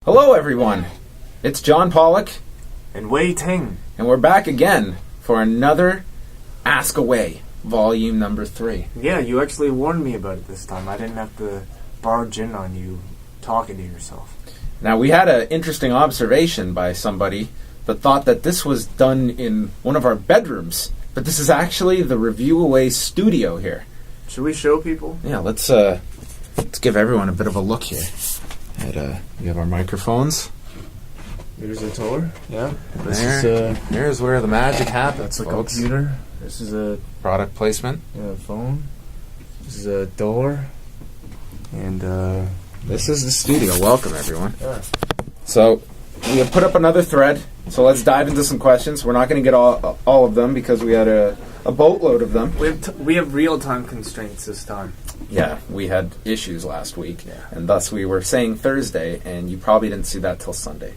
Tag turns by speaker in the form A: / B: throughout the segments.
A: Hello everyone, it's John Pollock
B: and Wai Ting,
A: and we're back again for another Ask A WAI, volume number 3.
B: Yeah, you actually warned me about it this time. I didn't have to barge in on you talking to yourself.
A: Now we had an interesting observation by somebody that thought that this was done in one of our bedrooms, but this is actually the Review A WAI studio here.
B: Should we show people?
A: Yeah, let's give everyone a bit of a look here. We have our microphones.
B: Here's a tour. Yeah.
A: Here's where the magic happens.
B: That's a
A: folks.
B: computer. This is a
A: Product placement.
B: phone. This is a door. And
A: This is the studio. Welcome, everyone.
B: yeah.
A: So we have put up another thread. So let's dive into some questions. We're not going to get all of them because we had a boatload of them.
B: We have real-time constraints this time.
A: Yeah, we had issues last week,
B: Yeah.
A: and thus we were saying Thursday, and you probably didn't see that till Sunday.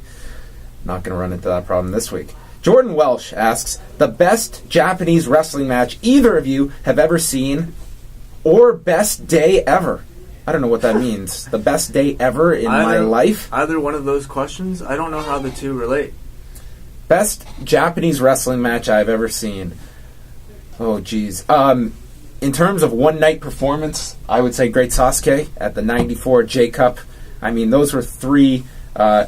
A: Not going to run into that problem this week. Jordan Welsh asks, the best Japanese wrestling match either of you have ever seen, or best day ever? I don't know what that means. The best day ever in my life?
B: Either one of those questions, I don't know how the two relate.
A: Best Japanese wrestling match I've ever seen. Oh, geez. In terms of one-night performance, I would say Great Sasuke at the 94 J-Cup. I mean, those were 3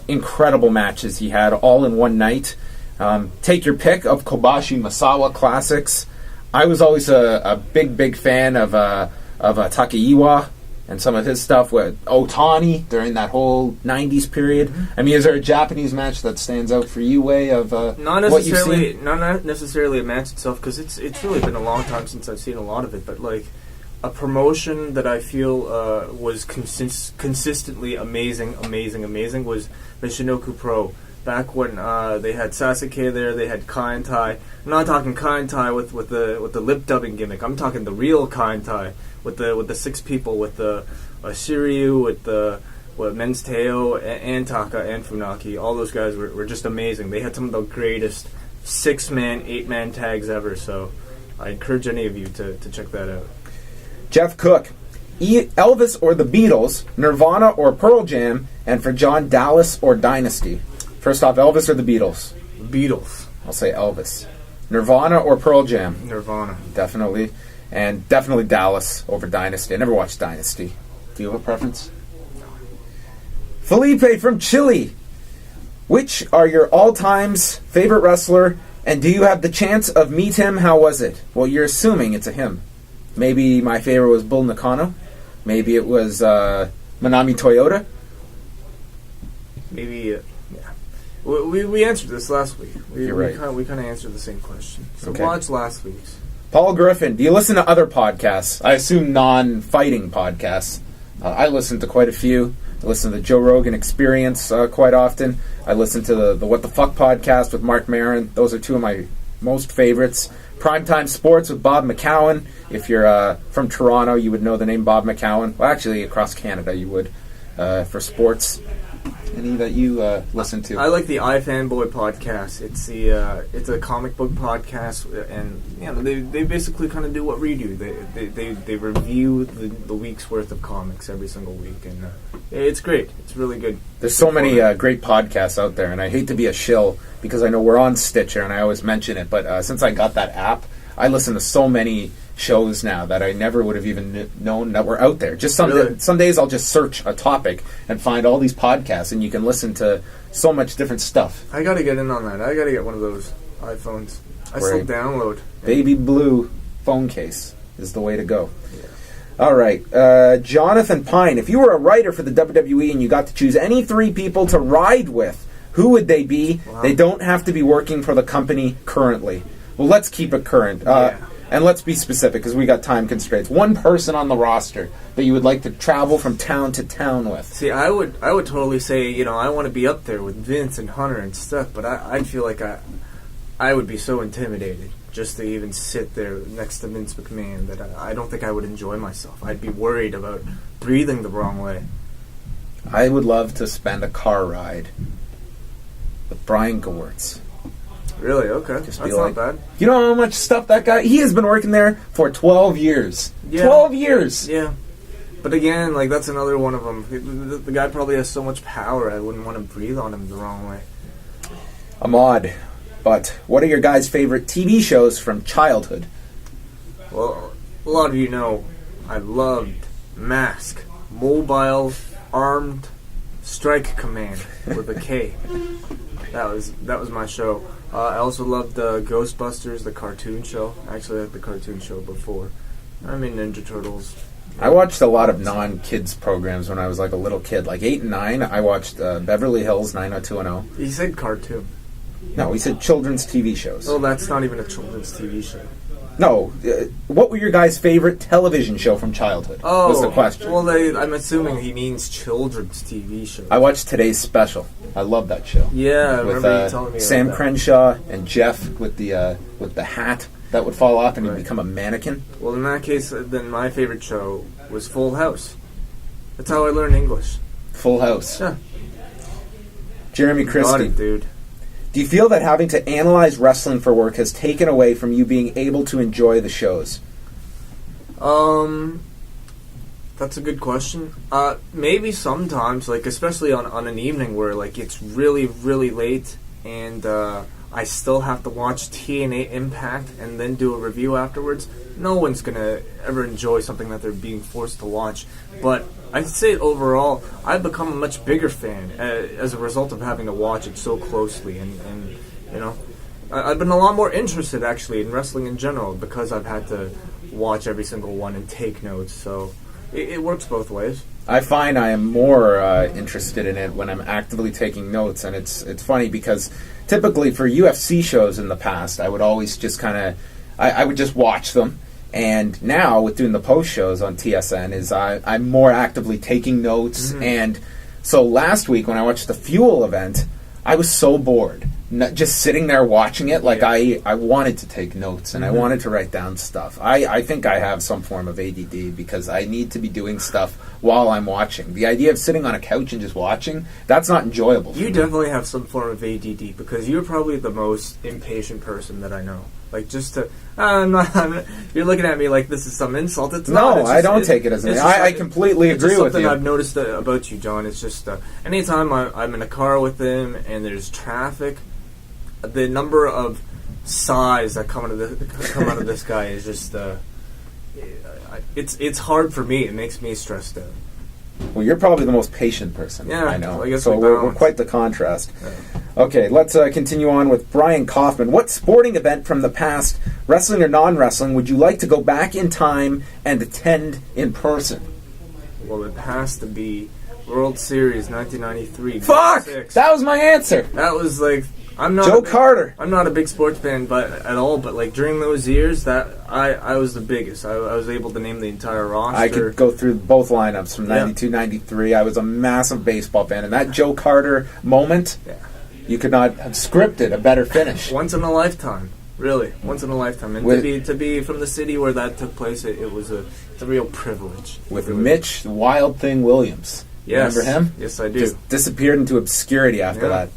A: incredible matches he had all in one night. Take your pick of Kobashi Masawa classics. I was always a big fan of Takeiwa and some of his stuff with Otani during that whole 90s period. I mean, is there a Japanese match that stands out for you, Wai, of what you've seen?
B: Not necessarily a match itself, because it's really been a long time since I've seen a lot of it, but like a promotion that I feel was consistently amazing was Michinoku Pro. Back when they had Sasuke there, they had Kai Tai. I'm not talking Kai Tai with the lip dubbing gimmick. I'm talking the real Kai Tai with the 6 people, with the Shiryu, with the Men's Teo, and Taka, and Funaki. All those guys were just amazing. They had some of the greatest 6-man, 8-man tags ever. So I encourage any of you to check that out.
A: Jeff Cook, Elvis or the Beatles, Nirvana or Pearl Jam, and for John, Dallas or Dynasty. First off, Elvis or the Beatles?
B: Beatles.
A: I'll say Elvis. Nirvana or Pearl Jam?
B: Nirvana.
A: Definitely. And definitely Dallas over Dynasty. I never watched Dynasty. Do you have a preference? Felipe from Chile. Which are your all-times favorite wrestler, and do you have the chance of meet him? How was it? Well, you're assuming it's a him. Maybe my favorite was Bull Nakano. Maybe it was Manami Toyota.
B: Maybe, yeah. We answered this last week.
A: You're right.
B: We kind of answered the same question. So
A: Okay.
B: watch last week's.
A: Paul Griffin, do you listen to other podcasts? I assume non-fighting podcasts. I listen to quite a few. I listen to the Joe Rogan Experience quite often. I listen to the What the Fuck podcast with Mark Maron. Those are 2 of my most favorites. Primetime Sports with Bob McCowan. If you're from Toronto, you would know the name Bob McCowan. Well, actually, across Canada, you would for sports. Any that you listen to?
B: I like the iFanboy podcast. It's a comic book podcast, and they basically kind of do what we do. They review the week's worth of comics every single week, and it's great. It's really good.
A: There's so many great podcasts out there, and I hate to be a shill because I know we're on Stitcher, and I always mention it. But since I got that app, I listen to so many shows now that I never would have even known that were out there. Just some days I'll just search a topic and find all these podcasts, and you can listen to so much different stuff.
B: I got to get in on that. I got to get one of those iPhones. I still download.
A: Baby blue phone case is the way to go.
B: Yeah.
A: All right. Jonathan Pine, if you were a writer for the WWE and you got to choose any 3 people to ride with, who would they be? Wow. They don't have to be working for the company currently. Well, let's keep it current. And let's be specific, because we got time constraints. 1 person on the roster that you would like to travel from town to town with.
B: See, I would totally say, I want to be up there with Vince and Hunter and stuff, but I'd feel like I would be so intimidated just to even sit there next to Vince McMahon that I don't think I would enjoy myself. I'd be worried about breathing the wrong way.
A: I would love to spend a car ride with Brian Gewirtz.
B: Really? Okay. That's not bad.
A: You know how much stuff that guy... He has been working there for 12 years.
B: Yeah.
A: 12 years!
B: Yeah. But again, like, that's another one of them. The guy probably has so much power, I wouldn't want to breathe on him the wrong way.
A: Ahmad, but what are your guys' favorite TV shows from childhood?
B: Well, a lot of you know I loved Mask, Mobile Armed Strike Command with a K. That was my show. I also loved Ghostbusters, the cartoon show. Actually, I had the cartoon show before. I mean, Ninja Turtles.
A: I watched a lot of non-kids programs when I was like a little kid. Like 8 and 9, I watched Beverly Hills 90210.
B: He said cartoon.
A: No, he said children's TV shows.
B: Well, that's not even a children's TV show.
A: No, what were your guys' favorite television show from childhood?
B: Oh,
A: was the question.
B: Well, I'm assuming he means children's TV shows.
A: I watched Today's Special. I love that show.
B: Yeah, I
A: with
B: remember you telling me
A: Sam
B: about that.
A: Crenshaw and Jeff with the hat that would fall off and he'd become a mannequin.
B: Well, in that case, then my favorite show was Full House. That's how I learned English.
A: Full House.
B: Yeah.
A: Jeremy
B: Got
A: Christie.
B: it, dude.
A: Do you feel that having to analyze wrestling for work has taken away from you being able to enjoy the shows?
B: That's a good question. Maybe sometimes, like, especially on an evening where, like, it's really, really late and I still have to watch TNA Impact and then do a review afterwards. No one's gonna ever enjoy something that they're being forced to watch. But I'd say overall, I've become a much bigger fan as a result of having to watch it so closely. And you know, I've been a lot more interested, actually, in wrestling in general because I've had to watch every single one and take notes. So it works both ways.
A: I find I am more interested in it when I'm actively taking notes, and it's funny because typically for UFC shows in the past, I would always just kind of I would just watch them, and now with doing the post shows on TSN, is I'm more actively taking notes, and so last week when I watched the Fuel event, I was so bored. Just sitting there watching it, like I wanted to take notes and I wanted to write down stuff. I think I have some form of ADD because I need to be doing stuff while I'm watching. The idea of sitting on a couch and just watching, that's not enjoyable for
B: You
A: me.
B: definitely have some form of ADD because you're probably the most impatient person that I know. Like, just to... you're looking at me like this is some insult. It's not.
A: No,
B: It's
A: I
B: just-
A: don't
B: it-
A: take it as an
B: it's
A: insult.
B: just
A: I completely
B: it's
A: agree
B: just
A: with
B: something
A: you.
B: I've noticed about you, John. It's just anytime I'm in a car with him and there's traffic, the number of sighs that come out of this guy is just it's hard for me. It makes me stressed out.
A: Well, you're probably the most patient person
B: Yeah,
A: I know.
B: I guess
A: so
B: we
A: we're
B: balance.
A: quite the contrast.
B: Yeah.
A: Okay, let's continue on with Brian Kaufman. What sporting event from the past, wrestling or non-wrestling, would you like to go back in time and attend in person?
B: Well, it has to be World Series 1993.
A: Fuck!
B: 96.
A: That was my answer.
B: That was like I'm not
A: Joe Carter.
B: I'm not a big sports fan, but like during those years, that I was the biggest. I was able to name the entire roster.
A: I could go through both lineups from 92, 93. I was a massive baseball fan. And that Joe Carter moment, you could not have scripted a better finish.
B: Once in a lifetime, really, once in a lifetime. And to be from the city where that took place, it was a real privilege.
A: With
B: Really.
A: Mitch the Wild Thing Williams.
B: Yes.
A: Remember him?
B: Yes, I do.
A: Just disappeared into obscurity after
B: Yeah.
A: that.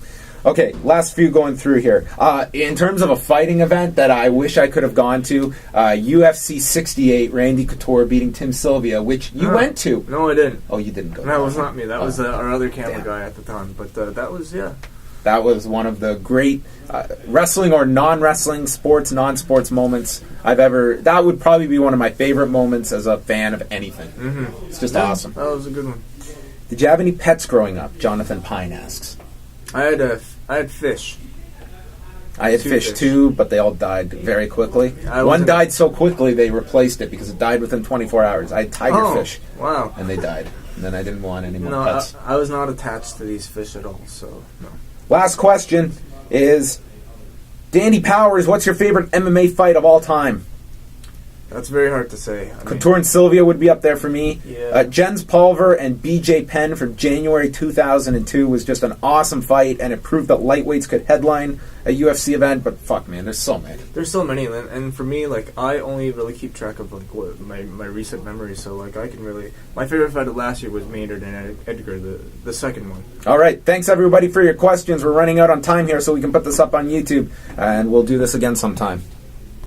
A: Okay, last few going through here. In terms of a fighting event that I wish I could have gone to, UFC 68, Randy Couture beating Tim Sylvia, which you went to.
B: No, I didn't.
A: Oh, you didn't go.
B: That was not me. That was our other camera
A: Damn.
B: guy at the time. But that was,
A: That was one of the great wrestling or non-wrestling, sports, non-sports moments I've ever... That would probably be one of my favorite moments as a fan of anything.
B: Mm-hmm.
A: It's just awesome.
B: That was a good one.
A: Did you have any pets growing up? Jonathan Pine asks.
B: I had fish.
A: I had
B: Two
A: fish
B: fish.
A: too, but they all died very quickly. One
B: wasn't-
A: died so quickly they replaced it because it died within 24 hours. I had tigerfish,
B: Wow.
A: and they died. And then I didn't want any more
B: No,
A: pets.
B: I was not attached to these fish at all, so no.
A: Last question is, Dandy Powers, what's your favorite MMA fight of all time?
B: That's very hard to say. I mean,
A: Couture and Sylvia would be up there for me.
B: Yeah.
A: Jens Pulver and BJ Penn from January 2002 was just an awesome fight, and it proved that lightweights could headline a UFC event, but fuck, man, there's so many.
B: there's so many, and for me, like, I only really keep track of like what my recent memories. So like, I can really my favorite fight of last year was Maynard and Edgar, the second one.
A: All right, thanks everybody for your questions. We're running out on time here, so we can put this up on YouTube, and we'll do this again sometime.